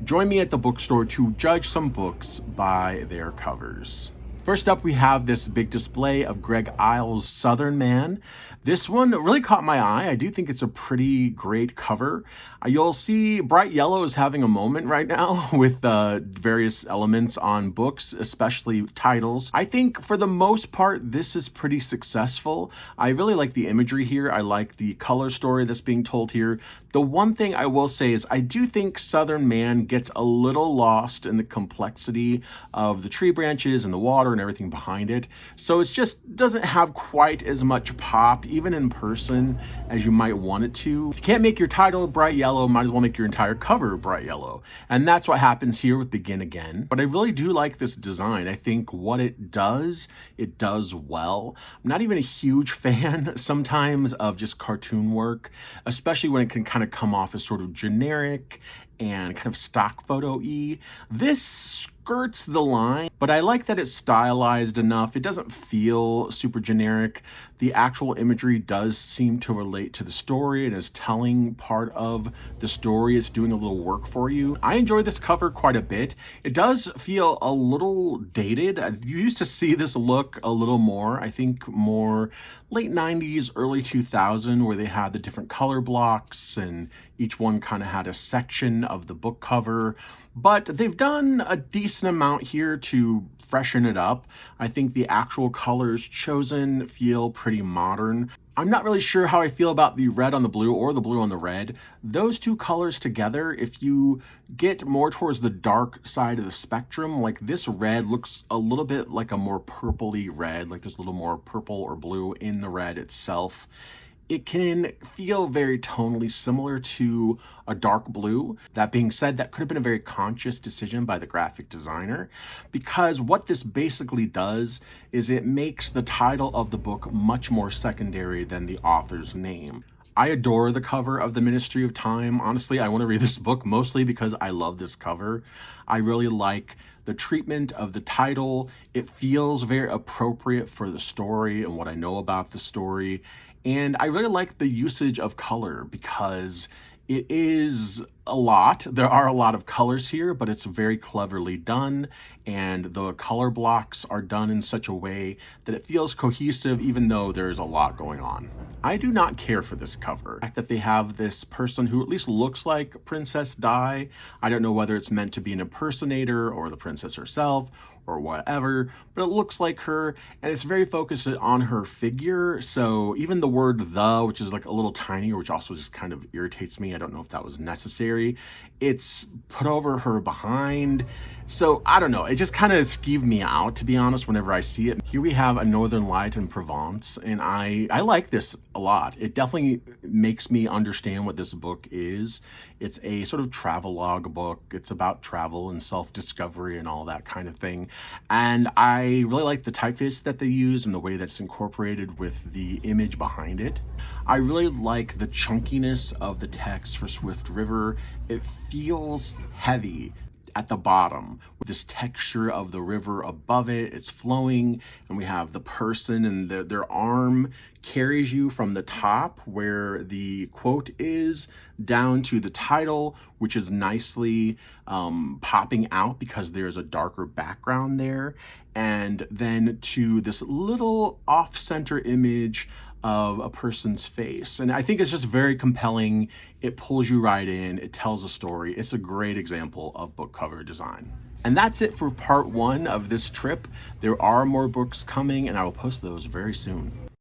Join me at the bookstore to judge some books by their covers. First up, we have this big display of Greg Iles' Southern Man. This one really caught my eye. I do think it's a pretty great cover. You'll see Bright Yellow is having a moment right now with various elements on books, especially titles. I think for the most part, this is pretty successful. I really like the imagery here. I like the color story that's being told here. The one thing I will say is I do think Southern Man gets a little lost in the complexity of the tree branches and the water and everything behind it. So it just doesn't have quite as much pop, even in person, as you might want it to. If you can't make your title bright yellow, might as well make your entire cover bright yellow. And that's what happens here with Begin Again. But I really do like this design. I think what it does well. I'm not even a huge fan sometimes of just cartoon work, especially when it can kind of come off as sort of generic and kind of stock photo-y. This skirts the line, but I like that it's stylized enough. It doesn't feel super generic. The actual imagery does seem to relate to the story and is telling part of the story. It's doing a little work for you. I enjoy this cover quite a bit. It does feel a little dated. You used to see this look a little more, I think more late 90s, early 2000, where they had the different color blocks and each one kind of had a section of the book cover. But they've done a decent amount here to freshen it up. I think the actual colors chosen feel pretty modern. I'm not really sure how I feel about the red on the blue or the blue on the red. Those two colors together, if you get more towards the dark side of the spectrum, like this red looks a little bit like a more purpley red, like there's a little more purple or blue in the red itself. It can feel very tonally similar to a dark blue. That being said, that could have been a very conscious decision by the graphic designer, because what this basically does is it makes the title of the book much more secondary than the author's name. I adore the cover of The Ministry of Time. Honestly, I want to read this book mostly because I love this cover. I really like the treatment of the title. It feels very appropriate for the story and what I know about the story. And I really like the usage of color because it is a lot. There are a lot of colors here, but it's very cleverly done. And the color blocks are done in such a way that it feels cohesive, even though there's a lot going on. I do not care for this cover. The fact that they have this person who at least looks like Princess Di. I don't know whether it's meant to be an impersonator or the princess herself or whatever, but it looks like her, and it's very focused on her figure. So even the word "the," which is like a little tinier, which also just kind of irritates me, I don't know if that was necessary, it's put over her behind. So I don't know, it just kind of skeeved me out, to be honest, whenever I see it. Here we have A Northern Light in Provence, and I like this a lot. It definitely makes me understand what this book is. It's a sort of travelogue book. It's about travel and self-discovery and all that kind of thing. And I really like the typeface that they use and the way that's incorporated with the image behind it. I really like the chunkiness of the text for Swift River. It feels heavy at the bottom with this texture of the river above it. It's flowing, and we have the person, and their arm carries you from the top where the quote is down to the title, which is nicely popping out because there's a darker background there, and then to this little off-center image of a person's face. And I think it's just very compelling. It pulls you right in. It tells a story. It's a great example of book cover design. And that's it for part one of this trip. There are more books coming, and I will post those very soon.